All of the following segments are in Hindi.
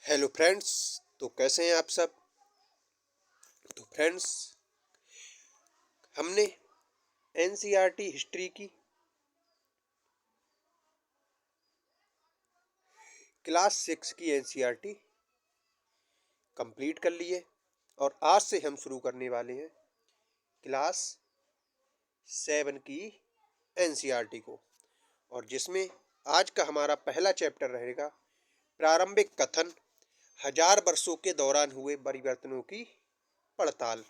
Hello friends. तो कैसे हैं आप सब। तो फ्रेंड्स, हमने एनसीईआरटी हिस्ट्री की क्लास 6 की एनसीईआरटी कंप्लीट कर ली है और आज से हम शुरू करने वाले हैं क्लास 7 की एनसीईआरटी को, और जिसमें आज का हमारा पहला चैप्टर रहेगा प्रारंभिक कथन, हजार वर्षों के दौरान हुए परिवर्तनों की पड़ताल।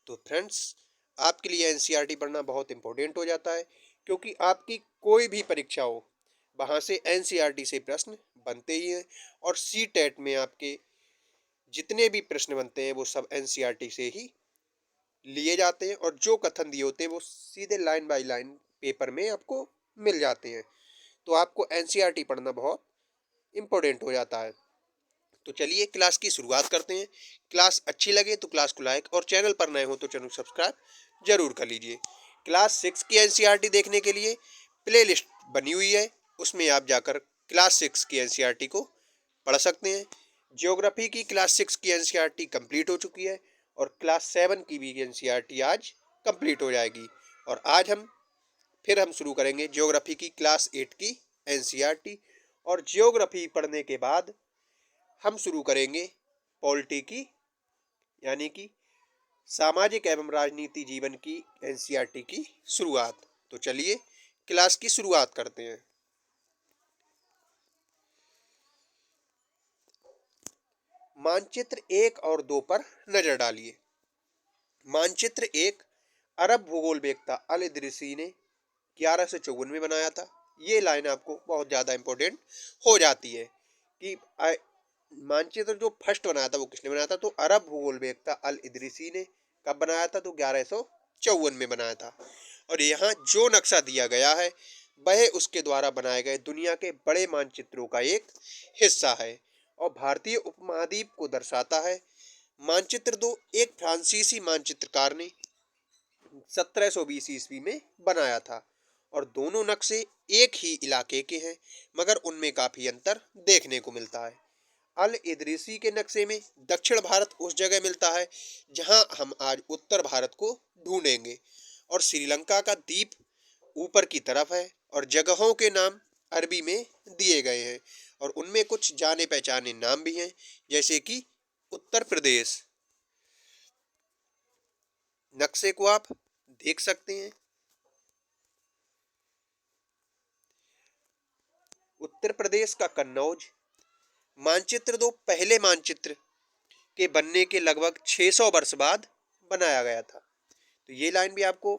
तो फ्रेंड्स, आपके लिए एनसीईआरटी पढ़ना बहुत इंपॉर्टेंट हो जाता है, क्योंकि आपकी कोई भी परीक्षा हो वहाँ से एनसीईआरटी से प्रश्न बनते ही हैं। और सी टेट में आपके जितने भी प्रश्न बनते हैं वो सब एनसीईआरटी से ही लिए जाते हैं, और जो कथन दिए होते हैं वो सीधे लाइन बाय लाइन पेपर में आपको मिल जाते हैं। तो आपको एनसीईआरटी पढ़ना बहुत इम्पोर्टेंट हो जाता है। तो चलिए क्लास की शुरुआत करते हैं। क्लास अच्छी लगे तो क्लास को लाइक, और चैनल पर नए हो तो चैनल को सब्सक्राइब जरूर कर लीजिए। क्लास 6 की एनसीईआरटी देखने के लिए प्लेलिस्ट बनी हुई है, उसमें आप जाकर क्लास 6 की एनसीईआरटी को पढ़ सकते हैं। ज्योग्राफी की क्लास 6 की एनसीईआरटी कंप्लीट हो चुकी है, और क्लास 7 की भी एनसीईआरटी आज कंप्लीट हो जाएगी। और आज हम शुरू करेंगे ज्योग्राफी की क्लास 8 की एनसीईआरटी। और ज्योग्राफी पढ़ने के बाद हम शुरू करेंगे पॉलिटी की, यानी कि सामाजिक एवं राजनीति जीवन की एनसीईआरटी की शुरुआत। तो चलिए क्लास की शुरुआत करते हैं। मानचित्र 1 और 2 पर नजर डालिए। मानचित्र 1 अरब भूगोल वेत्ता अल इदरीसी ने 1154 में बनाया था। ये लाइन आपको बहुत ज़्यादा इम्पोर्टेंट हो जाती है कि मानचित्र जो फर्स्ट बनाया था वो किसने बनाया था। तो अरब भूगोल वेत्ता अल इदरीसी ने कब बनाया था। तो 1154 में बनाया था। और यहाँ जो नक्शा दिया गया है वह उसके द्वारा बनाए गए दुनिया के बड़े मानचित्रों का एक हिस्सा है, और भारतीय उपमहाद्वीप को दर्शाता है। मानचित्र 2 एक फ्रांसीसी मानचित्रकार ने 1720 ईस्वी में बनाया था, और दोनों नक्शे एक ही इलाके के हैं, मगर उनमें काफी अंतर देखने को मिलता है। अल इदरीसी के नक्शे में दक्षिण भारत उस जगह मिलता है जहां हम आज उत्तर भारत को ढूंढेंगे, और श्रीलंका का द्वीप ऊपर की तरफ है, और जगहों के नाम अरबी में दिए गए हैं, और उनमें कुछ जाने पहचाने नाम भी हैं, जैसे कि उत्तर प्रदेश। नक्शे को आप देख सकते हैं। उत्तर प्रदेश का कन्नौज। मानचित्र 2 पहले मानचित्र के बनने के लगभग 600 वर्ष बाद बनाया गया था। तो ये लाइन भी आपको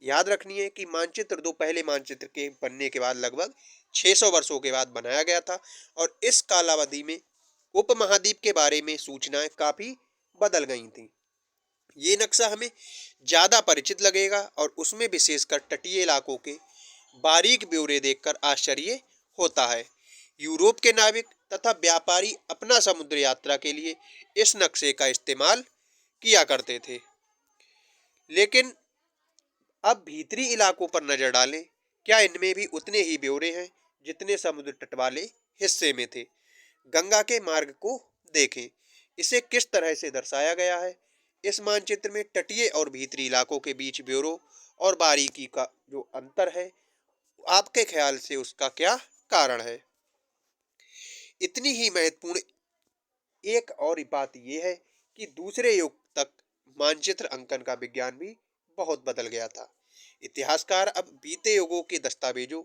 याद रखनी है कि मानचित्र 2 पहले मानचित्र के बनने के बाद लगभग 600 वर्षों के बाद बनाया गया था, और इस कालावधि में उपमहाद्वीप के बारे में सूचनाएं काफी बदल गई थी। ये नक्शा हमें ज्यादा परिचित लगेगा, और उसमें विशेषकर तटीय इलाकों के बारीक ब्यौरे देखकर आश्चर्य होता है। यूरोप के नाविक तथा व्यापारी अपना समुद्र यात्रा के लिए इस नक्शे का इस्तेमाल किया करते थे। लेकिन अब भीतरी इलाकों पर नजर डालें, क्या इनमें भी उतने ही ब्यौरे हैं जितने समुद्र तट वाले हिस्से में थे। गंगा के मार्ग को देखें, इसे किस तरह से दर्शाया गया है। इस मानचित्र में तटीय और भीतरी इलाकों के बीच ब्यौरों और बारीकी का जो अंतर है, आपके ख्याल से उसका क्या कारण है। इतनी ही महत्वपूर्ण एक और बात यह है कि दूसरे युग तक मानचित्र अंकन का विज्ञान भी बहुत बदल गया था। इतिहासकार अब बीते युगों के दस्तावेजों,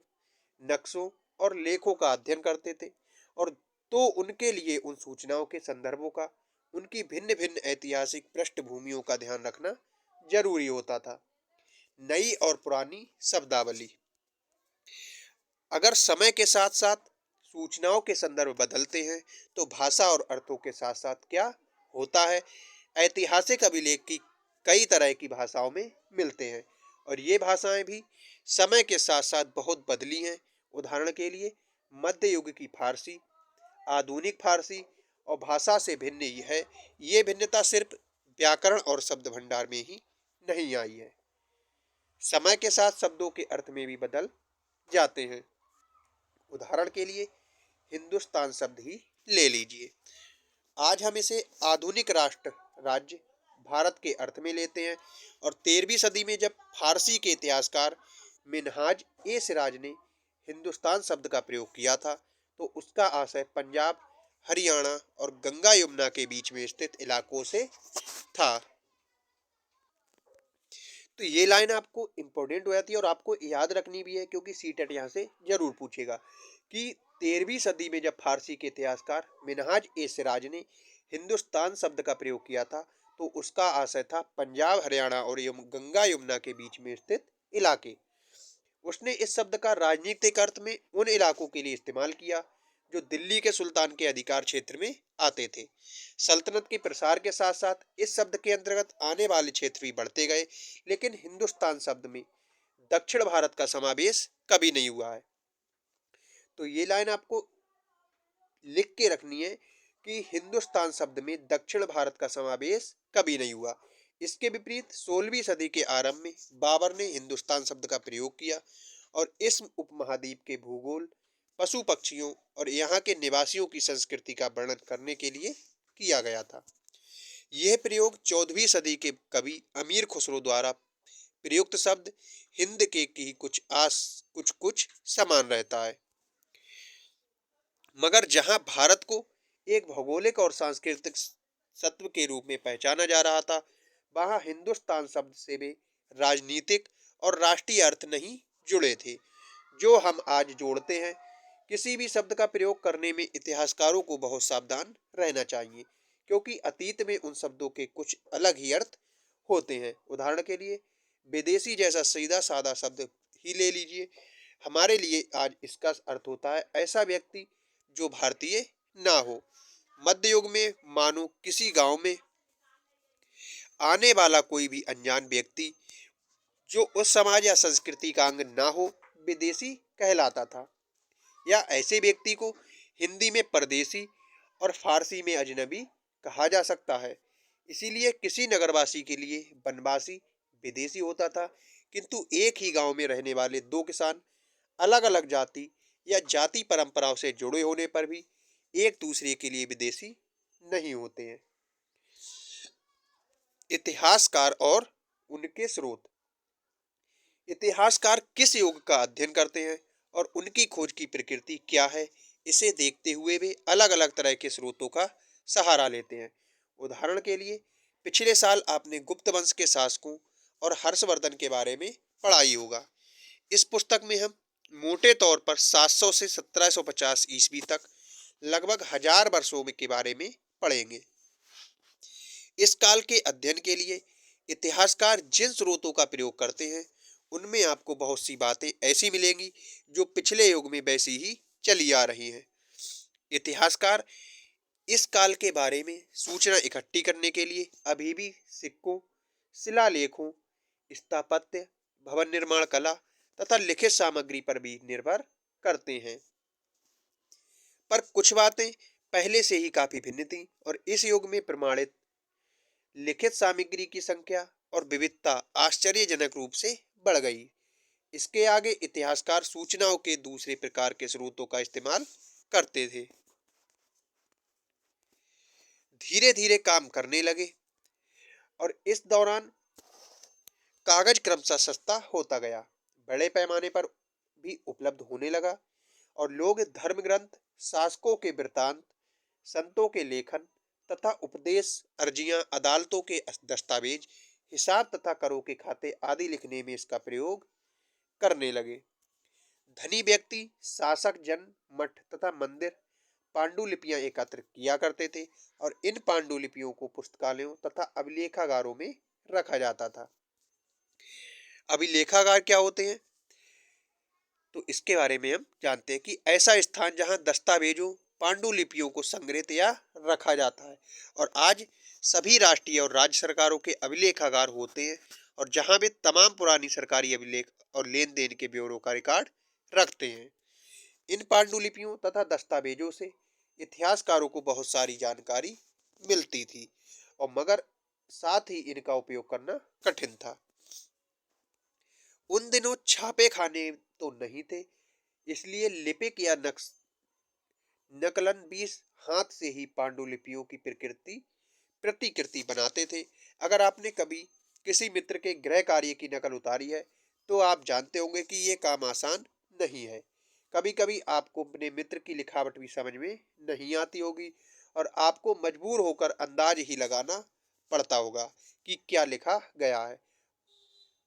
नक्शों और लेखों का अध्ययन करते थे, और तो उनके लिए उन सूचनाओं के संदर्भों का, उनकी भिन्न भिन्न ऐतिहासिक पृष्ठभूमियों का ध्यान रखना जरूरी होता था। नई और पुरानी शब्दावली। अगर समय के साथ साथ सूचनाओं के संदर्भ बदलते हैं, तो भाषा और अर्थों के साथ साथ क्या होता है। ऐतिहासिक अभिलेख की कई तरह की भाषाओं में मिलते हैं, और ये भाषाएं भी समय के साथ साथ बहुत बदली हैं। उदाहरण के लिए मध्य युग की फारसी, आधुनिक फारसी और भाषा से भिन्न ही है। ये भिन्नता सिर्फ व्याकरण और शब्द भंडार में ही नहीं आई है, समय के साथ शब्दों के अर्थ में भी बदल जाते हैं। उदाहरण के लिए हिंदुस्तान शब्द ही ले लीजिए। आज हम इसे आधुनिक राष्ट्र राज्य भारत के अर्थ में लेते हैं। और 13वीं सदी में जब फारसी के इतिहासकार मिनहाज ए सिराज ने हिंदुस्तान शब्द का प्रयोग किया था, तो उसका आशय पंजाब, हरियाणा और गंगा यमुना के बीच में स्थित इलाकों से था। तो ये लाइन आपको इम्पोर्टेंट हो जाती है और आपको याद रखनी भी है, क्योंकि सीटेट यहाँ से जरूर पूछेगा कि 13वीं सदी में जब फारसी के इतिहासकार मिनहाज ए सिराज ने हिंदुस्तान शब्द का प्रयोग किया था, तो उसका आशय था पंजाब, हरियाणा और गंगा यमुना के बीच में स्थित इलाके। उसने इस शब्द का राजनीतिक अर्थ में उन इलाकों के लिए इस्तेमाल किया जो दिल्ली के सुल्तान के अधिकार क्षेत्र में आते थे। सल्तनत के प्रसार के साथ साथ इस शब्द के अंतर्गत आने वाले क्षेत्र भी बढ़ते गए, लेकिन हिंदुस्तान शब्द में दक्षिण भारत का समावेश कभी नहीं हुआ है। तो ये लाइन आपको लिख के रखनी है कि हिंदुस्तान शब्द में दक्षिण भारत का समावेश कभी नहीं हुआ। इसके विपरीत 16वीं सदी के आरंभ में बाबर ने हिंदुस्तान शब्द का प्रयोग किया और इस उपमहाद्वीप के भूगोल, पशु पक्षियों और यहाँ के निवासियों की संस्कृति का वर्णन करने के लिए किया गया था। यह प्रयोग 14वीं सदी के कवि अमीर खुसरो द्वारा प्रयुक्त शब्द हिंद के की कुछ कुछ समान रहता है, मगर जहां भारत को एक भौगोलिक और सांस्कृतिक सत्व के रूप में पहचाना जा रहा था, वहां हिंदुस्तान शब्द से वे राजनीतिक और राष्ट्रीय अर्थ नहीं जुड़े थे जो हम आज जोड़ते हैं। किसी भी शब्द का प्रयोग करने में इतिहासकारों को बहुत सावधान रहना चाहिए, क्योंकि अतीत में उन शब्दों के कुछ अलग ही अर्थ होते हैं। उदाहरण के लिए विदेशी जैसा सीधा साधा शब्द ही ले लीजिए। हमारे लिए आज इसका अर्थ होता है ऐसा व्यक्ति जो भारतीय ना हो। मध्य युग में मानो किसी गांव में आने वाला कोई भी अनजान व्यक्ति जो उस समाज या संस्कृति का अंग ना हो, विदेशी कहलाता था। या ऐसे व्यक्ति को हिंदी में परदेसी और फारसी में अजनबी कहा जा सकता है। इसीलिए किसी नगरवासी के लिए वनवासी विदेशी होता था, किंतु एक ही गांव में रहने वाले दो किसान अलग अलग जाति या जाति परंपराओं से जुड़े होने पर भी एक दूसरे के लिए विदेशी नहीं होते हैं। इतिहासकार और उनके स्रोत। इतिहासकार किस युग का अध्ययन करते हैं और उनकी खोज की प्रकृति क्या है, इसे देखते हुए वे अलग अलग तरह के स्रोतों का सहारा लेते हैं। उदाहरण के लिए पिछले साल आपने गुप्त वंश के शासकों और हर्षवर्धन के बारे में पढ़ा ही होगा। इस पुस्तक में हम मोटे तौर पर 700 से 1750 ईस्वी तक लगभग 1000 वर्षों के बारे में पढ़ेंगे। इस काल के अध्ययन के लिए इतिहासकार जिन स्रोतों का प्रयोग करते हैं, उनमें आपको बहुत सी बातें ऐसी मिलेंगी जो पिछले युग में वैसी ही चली आ रही हैं। इतिहासकार इस काल के बारे में सूचना इकट्ठी करने के लिए अभी भी सिक्कों, शिलालेखों, स्थापत्य, भवन निर्माण कला तथा लिखित सामग्री पर भी निर्भर करते हैं। पर कुछ बातें पहले से ही काफी भिन्न थी और इस युग में प्रमाणित लिखित सामग्री की संख्या और विविधता आश्चर्यजनक रूप से बढ़ गई। इसके आगे इतिहासकार सूचनाओं के दूसरे प्रकार के स्रोतों का इस्तेमाल करते थे। धीरे धीरे काम करने लगे और इस दौरान कागज क्रमशः सस्ता होता गया, बड़े पैमाने पर भी उपलब्ध होने लगा और लोग धर्म ग्रंथ, शासकों के वृत्तांत, संतों के लेखन तथा उपदेश, अर्जियां, अदालतों के दस्तावेज, हिसाब तथा करों के खाते आदि लिखने में इसका प्रयोग करने लगे। धनी व्यक्ति, शासक, जन, मठ तथा मंदिर पांडुलिपियां एकत्र किया करते थे और इन पांडुलिपियों को पुस्तकालयों तथा अभिलेखागारों में रखा जाता था। अभिलेखागार क्या होते हैं, तो इसके बारे में हम जानते हैं कि ऐसा स्थान जहां दस्तावेजों, पांडुलिपियों को संग्रहित या रखा जाता है। और आज सभी राष्ट्रीय और राज्य सरकारों के अभिलेखागार होते हैं और जहां वे तमाम पुरानी सरकारी अभिलेख और लेन देन के ब्यौरों का रिकॉर्ड रखते हैं। इन पांडुलिपियों तथा दस्तावेजों से इतिहासकारों को बहुत सारी जानकारी मिलती थी और मगर साथ ही इनका उपयोग करना कठिन था। उन दिनों छापे खाने तो नहीं थे, इसलिए लिपिक या नकलन भी हाथ से ही पांडुलिपियों की प्रतिकृति बनाते थे। अगर आपने कभी किसी मित्र के गृह कार्य की नकल उतारी है तो आप जानते होंगे कि ये काम आसान नहीं है। कभी कभी आपको अपने मित्र की लिखावट भी समझ में नहीं आती होगी और आपको मजबूर होकर अंदाज ही लगाना पड़ता होगा कि क्या लिखा गया है।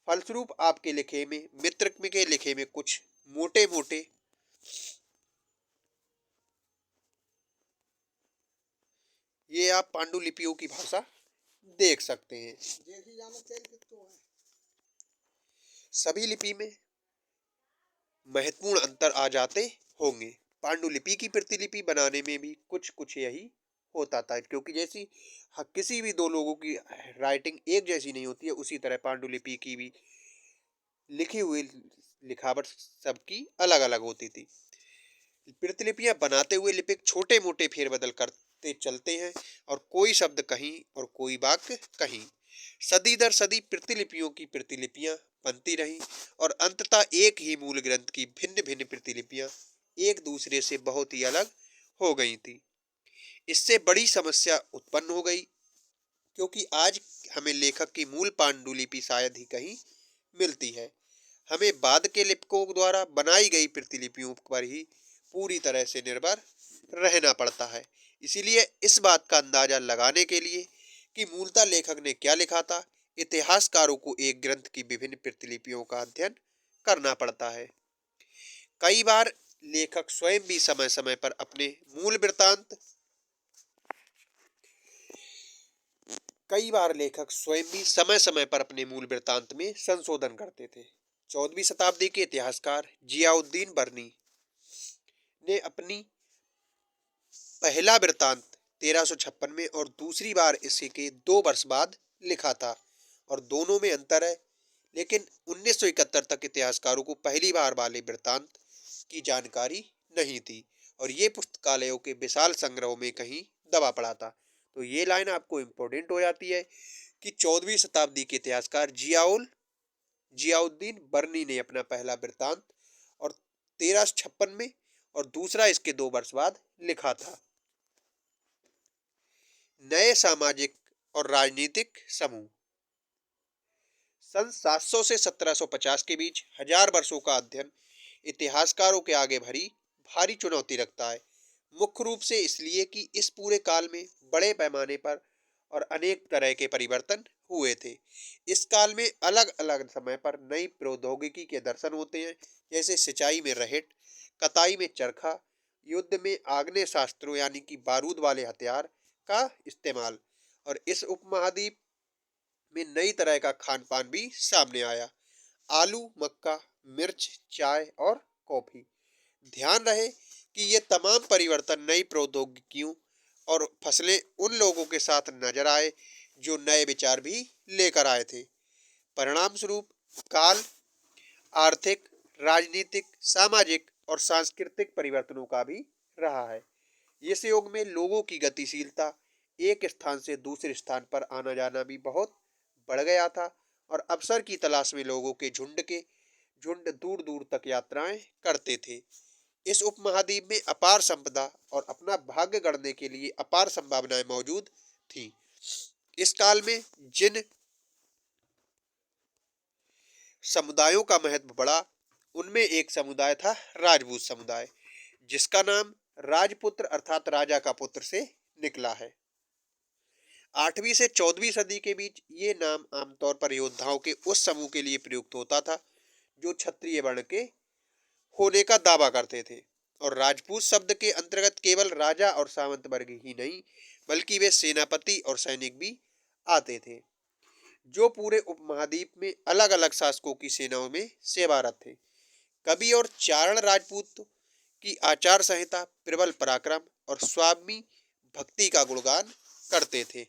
फलस्वरूप आपके लिखे में, मित्र के लिखे में कुछ मोटे मोटे ये आप पांडुलिपियों की भाषा देख सकते हैं। सभी लिपि में महत्वपूर्ण अंतर आ जाते होंगे। पांडुलिपि की प्रतिलिपि बनाने में भी कुछ कुछ यही होता था, क्योंकि जैसी किसी भी दो लोगों की राइटिंग एक जैसी नहीं होती है, उसी तरह पांडुलिपि की भी लिखी हुई लिखावट सबकी अलग अलग होती थी। प्रतिलिपियां बनाते हुए लिपिक छोटे मोटे फेरबदल करते चलते हैं और कोई शब्द कहीं और कोई वाक्य कहीं। सदी दर सदी प्रतिलिपियों की प्रतिलिपियां बनती रहीं और अंततः एक ही मूल ग्रंथ की भिन्न भिन्न प्रतिलिपियां एक दूसरे से बहुत ही अलग हो गई थी। इससे बड़ी समस्या उत्पन्न हो गई, क्योंकि आज हमें लेखक की मूल पांडुलिपि शायद ही कहीं मिलती है। हमें बाद के लेखकों द्वारा बनाई गई प्रतिलिपियों पर ही पूरी तरह से निर्भर रहना पड़ता है। इसीलिए इस बात का अंदाजा लगाने के लिए कि मूलतः लेखक ने क्या लिखा था, इतिहासकारों को एक ग्रंथ की विभिन्न प्रतिलिपियों का अध्ययन करना पड़ता है। कई बार लेखक स्वयं भी समय समय पर अपने मूल वृत्तांत में संशोधन करते थे। 14वीं शताब्दी के इतिहासकार जियाउद्दीन बर्नी ने अपनी पहला वृत्तांत 1356 में और दूसरी बार इसके 2 वर्ष बाद लिखा था और दोनों में अंतर है। लेकिन 1971 तक इतिहासकारों को पहली बार वाले वृत्तांत की जानकारी नहीं थी और ये पुस्तकालयों के विशाल संग्रहों में कहीं दबा पड़ा था। तो ये लाइन आपको इम्पोर्टेंट हो जाती है कि 14वीं शताब्दी के इतिहासकार जियाउद्दीन बर्नी ने अपना पहला वृत्तांत और 1356 में और दूसरा इसके 2 वर्ष बाद लिखा था। नए सामाजिक और राजनीतिक समूह। सन 700 से 1750 के बीच 1000 वर्षों का अध्ययन इतिहासकारों के आगे भारी चुनौती रखता है। मुख्य रूप से इसलिए कि इस पूरे काल में बड़े पैमाने पर और अनेक तरह के परिवर्तन हुए थे। इस काल में अलग अलग समय पर नई प्रौद्योगिकी के दर्शन होते हैं, जैसे सिंचाई में रहट, कताई में चरखा, युद्ध में आग्नेय शास्त्रों यानी कि बारूद वाले हथियार का इस्तेमाल, और इस उपमहाद्वीप में नई तरह का खान पान भी सामने आया। आलू, मक्का, मिर्च, चाय और कॉफी। ध्यान रहे कि ये तमाम परिवर्तन नई प्रौद्योगिकियों और फसलें उन लोगों के साथ नजर आए जो नए विचार भी लेकर आए थे। परिणाम स्वरूप काल आर्थिक, राजनीतिक, सामाजिक और सांस्कृतिक परिवर्तनों का भी रहा है। इस युग में लोगों की गतिशीलता, एक स्थान से दूसरे स्थान पर आना जाना भी बहुत बढ़ गया था और अवसर की तलाश में लोगों के झुंड दूर दूर तक यात्राएं करते थे। इस उपमहाद्वीप में अपार संपदा और अपना भाग्य गढ़ने के लिए अपार संभावनाएं मौजूद थी। इस काल में जिन समुदायों का महत्व बढ़ा, उनमें एक समुदाय था राजपूत समुदाय, जिसका नाम राजपुत्र अर्थात राजा का पुत्र से निकला है। 8वीं से 14वीं सदी के बीच ये नाम आमतौर पर योद्धाओं के उस समूह के लिए प्रयुक्त होता था जो क्षत्रिय वर्ण के होने का दावा करते थे, और राजपूत शब्द के अंतर्गत केवल राजा और सामंत वर्ग ही नहीं बल्कि वे सेनापति और सैनिक भी आते थे, जो पूरे उपमहाद्वीप में अलग अलग शासकों की सेनाओं में सेवारत थे। कवि और चारण राजपूत की आचार संहिता, प्रबल पराक्रम और स्वामी भक्ति का गुणगान करते थे।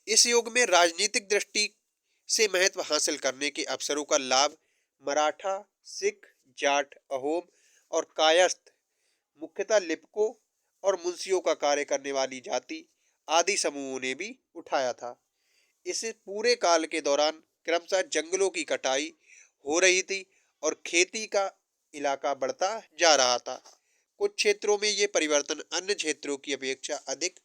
इस युग में राजनीतिक दृष्टि से महत्व हासिल करने के अवसरों का लाभ मराठा, सिख, जाट, अहोम और कायस्थ, मुख्यतः लिपिकों और मुंशियों का कार्य करने वाली जाति आदि समूहों ने भी उठाया था। इस पूरे काल के दौरान क्रमशः जंगलों की कटाई हो रही थी और खेती का इलाका बढ़ता जा रहा था। कुछ क्षेत्रों में ये परिवर्तन अन्य क्षेत्रों की अपेक्षा अधिक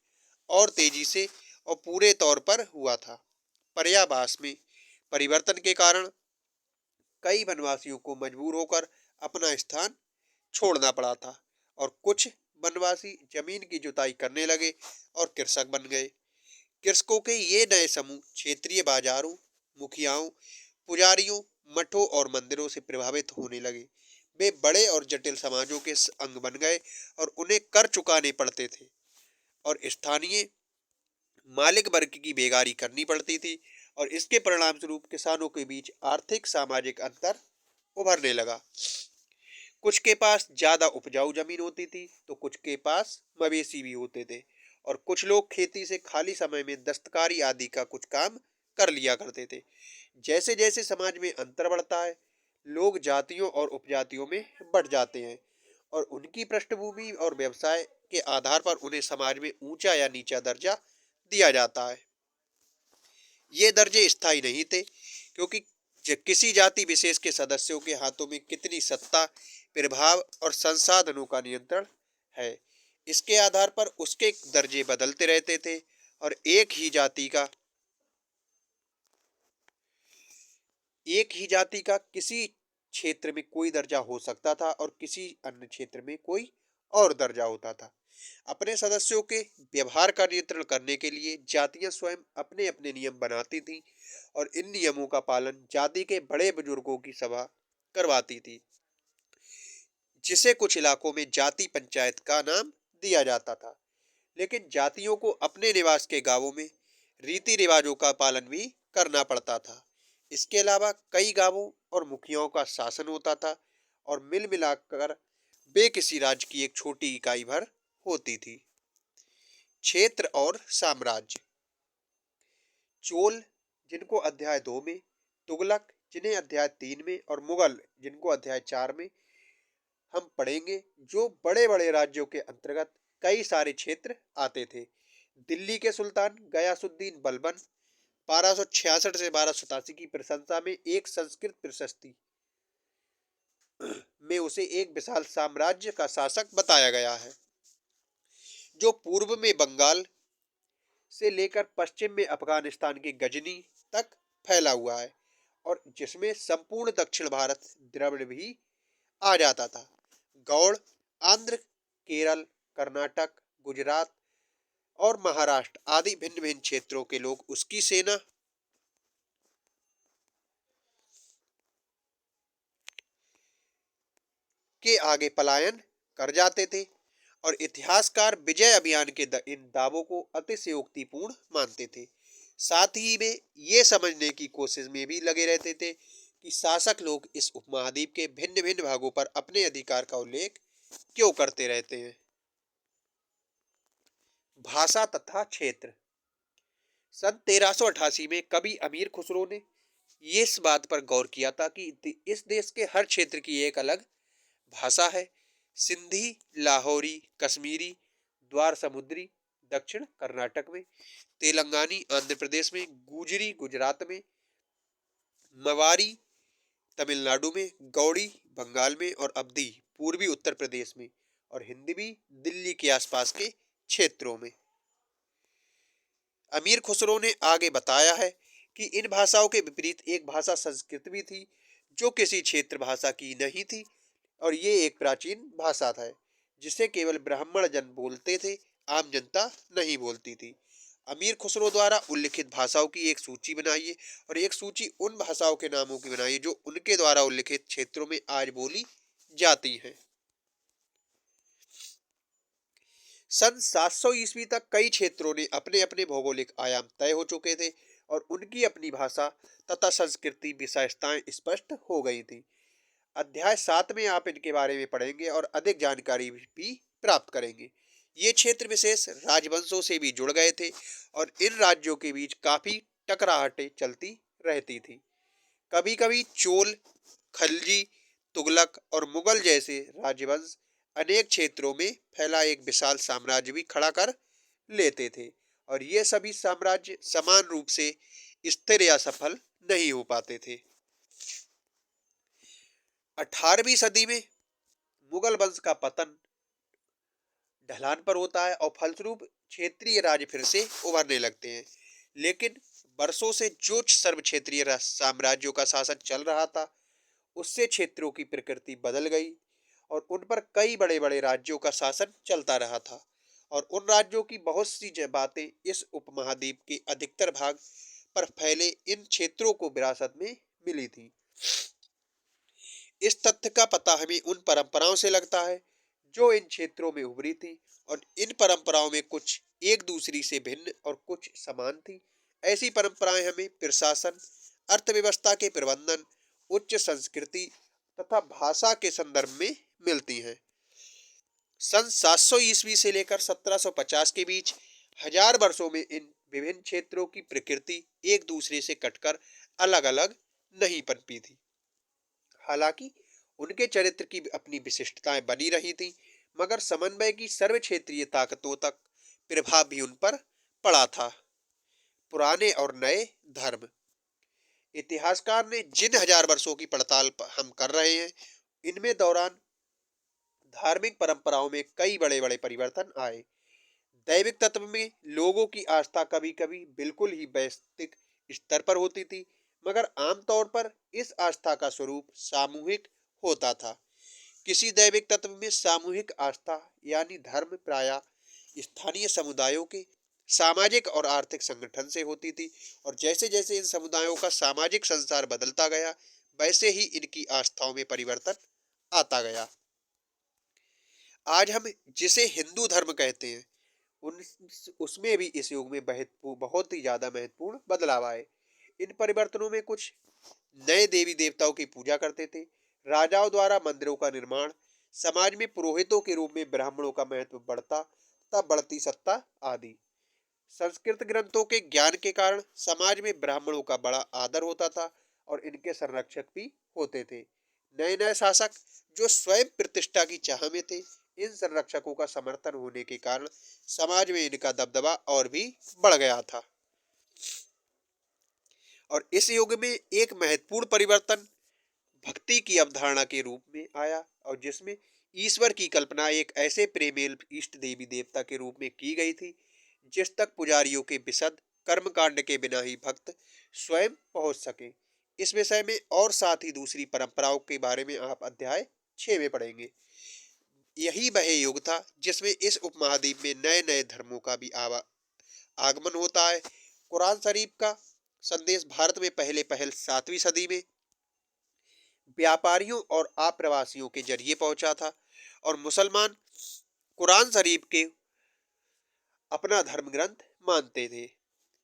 और तेजी से और पूरे तौर पर हुआ था। पर्यावास में परिवर्तन के कारण कई वनवासियों को मजबूर होकर अपना स्थान छोड़ना पड़ा था और कुछ वनवासी जमीन की जुताई करने लगे और कृषक बन गए। कृषकों के ये नए समूह क्षेत्रीय बाजारों, मुखियाओं, पुजारियों, मठों और मंदिरों से प्रभावित होने लगे। वे बड़े और जटिल समाजों के अंग बन गए और उन्हें कर चुकाने पड़ते थे और स्थानीय मालिक वर्ग की बेगारी करनी पड़ती थी और इसके परिणाम स्वरूप किसानों के बीच आर्थिक सामाजिक अंतर उभरने लगा। कुछ के पास ज्यादा उपजाऊ जमीन होती थी तो कुछ के पास मवेशी भी होते थे और कुछ लोग खेती से खाली समय में दस्तकारी आदि का कुछ काम कर लिया करते थे। जैसे जैसे समाज में अंतर बढ़ता है, लोग जातियों और उपजातियों में बढ़ जाते हैं और उनकी पृष्ठभूमि और व्यवसाय के आधार पर उन्हें समाज में ऊंचा या नीचा दर्जा दिया जाता है। ये दर्जे स्थायी नहीं थे क्योंकि किसी जाति विशेष के सदस्यों के हाथों में कितनी सत्ता, प्रभाव और संसाधनों का नियंत्रण है, इसके आधार पर उसके दर्जे बदलते रहते थे और एक ही जाति का किसी क्षेत्र में कोई दर्जा हो सकता था और किसी अन्य क्षेत्र में कोई और दर्जा होता था। अपने सदस्यों के व्यवहार का नियंत्रण करने के लिए जातियां स्वयं अपने अपने नियम बनाती थीं और इन नियमों का पालन जाति के बड़े बुजुर्गों की सभा करवाती थी, जिसे कुछ इलाकों में जाति पंचायत का नाम दिया जाता था। लेकिन जातियों को अपने निवास के गांवों में रीति रिवाजों का पालन भी करना पड़ता था। इसके अलावा कई गांवों और मुखियाओं का शासन होता था और मिल मिलाकर वे किसी राज्य की एक छोटी इकाई भर होती थी। क्षेत्र और साम्राज्य। चोल, जिनको अध्याय 2 में, तुगलक, जिन्हें अध्याय 3 में, और मुगल, जिनको अध्याय 4 में हम पढ़ेंगे, जो बड़े बड़े राज्यों के अंतर्गत कई सारे क्षेत्र आते थे। दिल्ली के सुल्तान गयासुद्दीन बलबन 1266 से 1287 की प्रशंसा में एक संस्कृत प्रशस्ति में उसे एक विशाल साम्राज्य का शासक बताया गया है, जो पूर्व में बंगाल से लेकर पश्चिम में अफगानिस्तान के गजनी तक फैला हुआ है और जिसमें संपूर्ण दक्षिण भारत द्रविड़ भी आ जाता था। गौड़, आंध्र, केरल, कर्नाटक, गुजरात और महाराष्ट्र आदि भिन्न भिन्न क्षेत्रों के लोग उसकी सेना के आगे पलायन कर जाते थे और इतिहासकार विजय अभियान के इन दावों को अतिशयोक्तिपूर्ण मानते थे। साथ ही वे ये समझने की कोशिश में भी लगे रहते थे कि शासक लोग इस उपमहाद्वीप के भिन्न भिन्न भागों पर अपने अधिकार का उल्लेख क्यों करते रहते हैं। भाषा तथा क्षेत्र। सन 1388 में कवि अमीर खुसरो ने इस बात पर गौर किया था कि इस देश के हर क्षेत्र की एक अलग भाषा है। सिंधी, लाहौरी, कश्मीरी, द्वार समुद्री दक्षिण कर्नाटक में, तेलंगानी आंध्र प्रदेश में, गुजरी गुजरात में, मवारी तमिलनाडु में, गौड़ी बंगाल में और अवधी पूर्वी उत्तर प्रदेश में और हिंदी भी दिल्ली के आसपास के क्षेत्रों में। अमीर खुसरो ने आगे बताया है कि इन भाषाओं के विपरीत एक भाषा संस्कृत भी थी, जो किसी क्षेत्र भाषा की नहीं थी और ये एक प्राचीन भाषा था जिसे केवल ब्राह्मण जन बोलते थे, आम जनता नहीं बोलती थी। अमीर खुसरो द्वारा उल्लिखित भाषाओं की एक सूची बनाइए और एक सूची उन भाषाओं के नामों की बनाइए जो उनके द्वारा उल्लिखित क्षेत्रों में आज बोली जाती हैं। सन 700 ईस्वी तक कई क्षेत्रों ने अपने अपने भौगोलिक आयाम तय हो चुके थे और उनकी अपनी भाषा तथा संस्कृति विशेषताएं स्पष्ट हो गई थी। अध्याय 7 में आप इनके बारे में पढ़ेंगे और अधिक जानकारी भी प्राप्त करेंगे। ये क्षेत्र विशेष राजवंशों से भी जुड़ गए थे और इन राज्यों के बीच काफी टकराहटें चलती रहती थी। कभी कभी चोल, खलजी, तुगलक और मुगल जैसे राजवंश अनेक क्षेत्रों में फैला एक विशाल साम्राज्य भी खड़ा कर लेते थे और ये सभी साम्राज्य समान रूप से स्थिर या सफल नहीं हो पाते थे। 18वीं सदी में मुगल वंश का पतन ढलान पर होता है और फलस्वरूप क्षेत्रीय राज्य फिर से उभरने लगते हैं। लेकिन वर्षों से जो सर्व क्षेत्रीय साम्राज्यों का शासन चल रहा था, उससे क्षेत्रों की प्रकृति बदल गई और उन पर कई बड़े बड़े राज्यों का शासन चलता रहा था और उन राज्यों की बहुत सी बातें इस उपमहाद्वीप के अधिकतर भाग पर फैले इन क्षेत्रों को विरासत में मिली थी। इस तथ्य का पता हमें उन परंपराओं से लगता है जो इन क्षेत्रों में उभरी थी और इन परंपराओं में कुछ एक दूसरी से भिन्न और कुछ समान थी। ऐसी परंपराएं हमें प्रशासन, अर्थव्यवस्था के प्रबंधन, उच्च संस्कृति तथा भाषा के संदर्भ में मिलती हैं। सन 700 ईस्वी से लेकर 1750 के बीच हजार वर्षों में इन विभिन्न क्षेत्रों की प्रकृति एक दूसरे से कटकर अलग अलग नहीं पनपी थी। हालांकि उनके चरित्र की अपनी विशिष्टताएं बनी रही थीं, मगर समन्वय की सर्व क्षेत्रीय ताकतों तक प्रभाव भी उन पर पड़ा था। पुराने और नए धर्म। इतिहासकार ने जिन हजार वर्षों की पड़ताल हम कर रहे हैं, इनमें दौरान धार्मिक परंपराओं में कई बड़े बड़े परिवर्तन आए। दैविक तत्व में लोगों की आस्था कभी कभी बिल्कुल ही वैयक्तिक स्तर पर होती थी, मगर आमतौर पर इस आस्था का स्वरूप सामूहिक होता था। किसी दैविक तत्व में सामूहिक आस्था यानी धर्म प्रायः स्थानीय समुदायों के सामाजिक और आर्थिक संगठन से होती थी और जैसे जैसे इन समुदायों का सामाजिक संसार बदलता गया, वैसे ही इनकी आस्थाओं में परिवर्तन आता गया। आज हम जिसे हिंदू धर्म कहते हैं, उन उसमें भी इस युग में बहुत ही ज्यादा महत्वपूर्ण बदलाव आए। इन परिवर्तनों में कुछ नए देवी देवताओं की पूजा करते थे, राजाओं द्वारा मंदिरों का निर्माण, समाज में पुरोहितों के रूप में ब्राह्मणों का महत्व बढ़ता तथा बढ़ती सत्ता आदि। संस्कृत ग्रंथों के ज्ञान के कारण समाज में ब्राह्मणों का बड़ा आदर होता था और इनके संरक्षक भी होते थे। नए नए शासक जो स्वयं प्रतिष्ठा की चाह में थे, इन संरक्षकों का समर्थन होने के कारण समाज में इनका दबदबा और भी बढ़ गया था। और इस युग में एक महत्वपूर्ण परिवर्तन भक्ति की अवधारणा के रूप में आया और जिसमें ईश्वर की कल्पना एक ऐसे प्रेमेल इष्ट देवी देवता के रूप में की गई थी जिस तक पुजारियों के विशद कर्मकांड के बिना ही भक्त स्वयं पहुंच सके। इस विषय में और साथ ही दूसरी परंपराओं के बारे में आप अध्याय 6 में पढ़ेंगे। यही वह युग था जिसमें इस उपमहाद्वीप में नए नए धर्मों का भी आगमन होता है। कुरान शरीफ का संदेश भारत में पहले पहल 7वीं सदी में व्यापारियों और आप्रवासियों के जरिए पहुंचा था और मुसलमान कुरान शरीफ के अपना धर्म ग्रंथ मानते थे।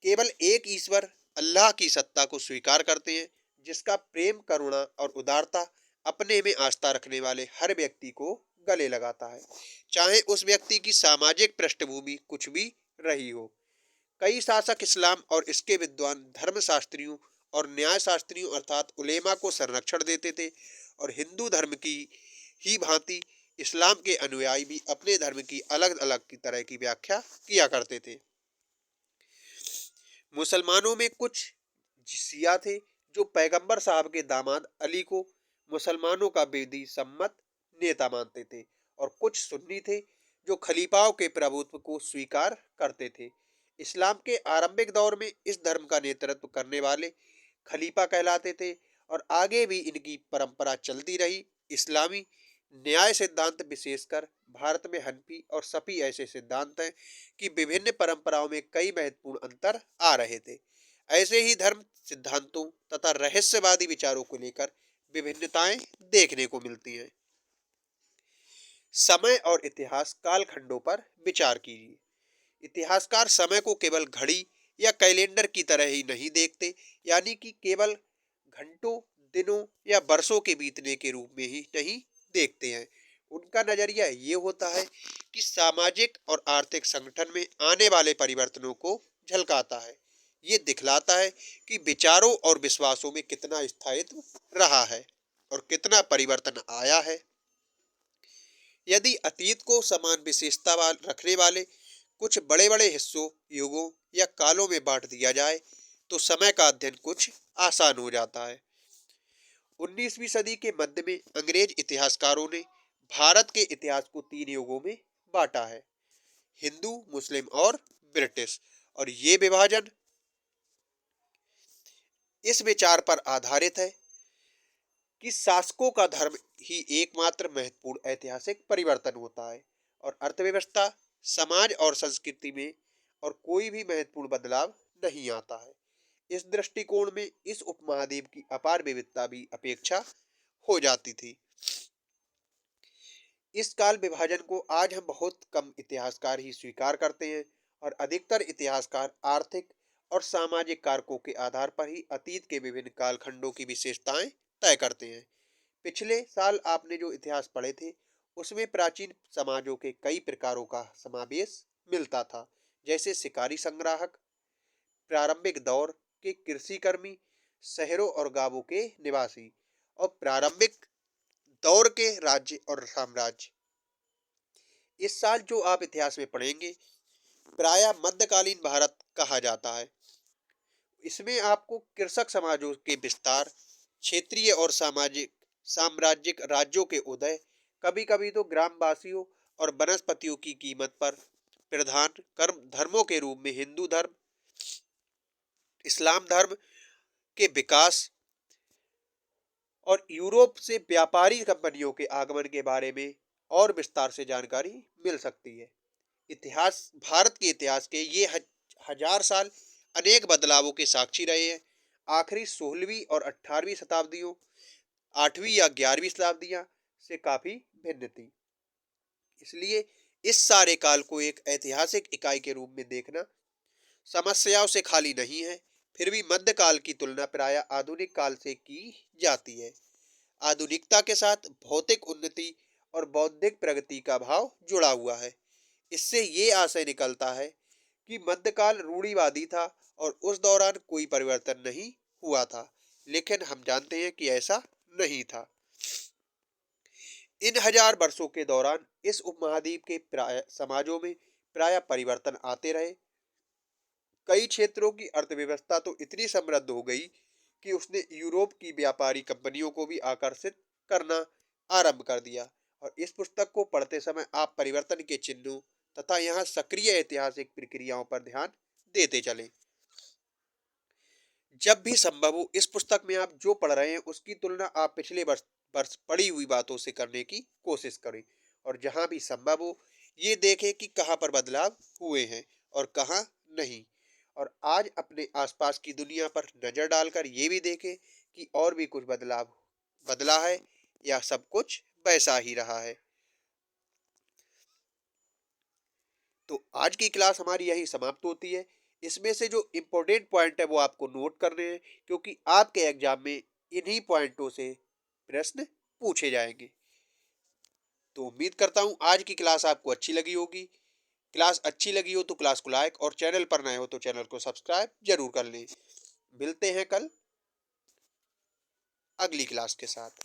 केवल एक ईश्वर अल्लाह की सत्ता को स्वीकार करते हैं जिसका प्रेम, करुणा और उदारता अपने में आस्था रखने वाले हर व्यक्ति को गले लगाता है, चाहे उस व्यक्ति की सामाजिक पृष्ठभूमि कुछ भी रही हो। कई शासक इस्लाम और इसके विद्वान धर्मशास्त्रियों और न्याय शास्त्रियों अर्थात उलेमा को संरक्षण देते थे और हिंदू धर्म की ही भांति इस्लाम के अनुयायी भी अपने धर्म की अलग अलग की तरह की व्याख्या किया करते थे। मुसलमानों में कुछ शिया थे जो पैगंबर साहब के दामाद अली को मुसलमानों का विधि सम्मत नेता मानते थे और कुछ सुन्नी थे जो खलीफाओं के प्रभुत्व को स्वीकार करते थे। इस्लाम के आरंभिक दौर में इस धर्म का नेतृत्व करने वाले खलीफा कहलाते थे और आगे भी इनकी परंपरा चलती रही। इस्लामी न्याय सिद्धांत विशेषकर भारत में हनफी और शफी ऐसे सिद्धांत हैं कि विभिन्न परंपराओं में कई महत्वपूर्ण अंतर आ रहे थे। ऐसे ही धर्म सिद्धांतों तथा रहस्यवादी विचारों को लेकर विभिन्नताएं देखने को मिलती हैं। समय और इतिहास कालखंडों पर विचार कीजिए। इतिहासकार समय को केवल घड़ी या कैलेंडर की तरह ही नहीं देखते, यानी कि केवल घंटों, दिनों या वर्षों के बीतने के रूप में ही नहीं देखते हैं। उनका नजरिया ये होता है कि सामाजिक और आर्थिक संगठन में आने वाले परिवर्तनों को झलकाता है। ये दिखलाता है कि विचारों और विश्वासों में कितना स्थायित्व रहा है और कितना परिवर्तन आया है। यदि अतीत को समान विशेषता रखने वाले कुछ बड़े बड़े हिस्सों, युगों या कालों में बांट दिया जाए तो समय का अध्ययन कुछ आसान हो जाता है। 19वीं सदी के मध्य में अंग्रेज इतिहासकारों ने भारत के इतिहास को 3 युगों में बांटा है। हिंदू, मुस्लिम और ब्रिटिश। और ये विभाजन इस विचार पर आधारित है कि शासकों का धर्म ही एकमात्र महत्वपूर्ण ऐतिहासिक परिवर्तन होता है और अर्थव्यवस्था, समाज और संस्कृति में और कोई भी महत्वपूर्ण बदलाव नहीं आता है। इस दृष्टिकोण में इस उपमहाद्वीप की अपार विविधता भी अपेक्षा हो जाती थी। इस काल विभाजन को आज हम बहुत कम इतिहासकार ही स्वीकार करते हैं और अधिकतर इतिहासकार आर्थिक और सामाजिक कारकों के आधार पर ही अतीत के विभिन्न कालखंडों की विशेषताएं तय करते हैं। पिछले साल आपने जो इतिहास पढ़े थे उसमें प्राचीन समाजों के कई प्रकारों का समावेश मिलता था, जैसे शिकारी संग्राहक, प्रारंभिक दौर के कृषि कर्मी, शहरों और गांवों के निवासी और प्रारंभिक दौर के राज्य और साम्राज्य। इस साल जो आप इतिहास में पढ़ेंगे प्रायः मध्यकालीन भारत कहा जाता है। इसमें आपको कृषक समाजों के विस्तार, क्षेत्रीय और सामाजिक साम्राज्यिक राज्यों के उदय, कभी कभी तो ग्रामवासियों और वनस्पतियों की कीमत पर प्रधान कर्म धर्मों के रूप में हिंदू धर्म, इस्लाम धर्म के विकास और यूरोप से व्यापारी कंपनियों के आगमन के बारे में और विस्तार से जानकारी मिल सकती है। इतिहास भारत के इतिहास के ये हजार साल अनेक बदलावों के साक्षी रहे हैं। आखिरी 16वीं और 18वीं शताब्दियों, 8वीं या 11वीं शताब्दियां से काफी भिन्न थी। इसलिए इस सारे काल को एक ऐतिहासिक इकाई के रूप में देखना समस्याओं से खाली नहीं है। फिर भी मध्यकाल की तुलना प्रायः आधुनिक काल से की जाती है। आधुनिकता के साथ भौतिक उन्नति और बौद्धिक प्रगति का भाव जुड़ा हुआ है। इससे ये आशय निकलता है कि मध्यकाल रूढ़िवादी था और उस दौरान कोई परिवर्तन नहीं हुआ था, लेकिन हम जानते हैं कि ऐसा नहीं था। इन हजार वर्षों के दौरान इस उपमहाद्वीप के प्राय समाजों में प्राय परिवर्तन आते रहे। कई क्षेत्रों की अर्थव्यवस्था तो इतनी समृद्ध हो गई कि उसने यूरोप की व्यापारी कंपनियों को भी आकर्षित करना आरंभ कर दिया। और इस पुस्तक को पढ़ते समय आप परिवर्तन के चिन्हों तथा यहाँ सक्रिय ऐतिहासिक प्रक्रियाओं पर ध्यान देते चलें। जब भी संभव हो इस पुस्तक में आप जो पढ़ रहे हैं उसकी तुलना आप पिछले वर्ष पढ़ी हुई बातों से करने की कोशिश करें और जहां भी संभव हो ये देखें कि कहां पर बदलाव हुए हैं और कहां नहीं। और आज अपने आसपास की दुनिया पर नजर डालकर ये भी देखें कि और भी कुछ बदलाव बदला है या सब कुछ वैसा ही रहा है। तो आज की क्लास हमारी यही समाप्त होती है। इसमें से जो इम्पोर्टेंट पॉइंट है वो आपको नोट करने हैं, क्योंकि आपके एग्जाम में इन्हीं पॉइंटों से प्रश्न पूछे जाएंगे। तो उम्मीद करता हूँ आज की क्लास आपको अच्छी लगी होगी। क्लास अच्छी लगी हो तो क्लास को लाइक और चैनल पर नए हो तो चैनल को सब्सक्राइब जरूर कर लें। मिलते हैं कल अगली क्लास के साथ।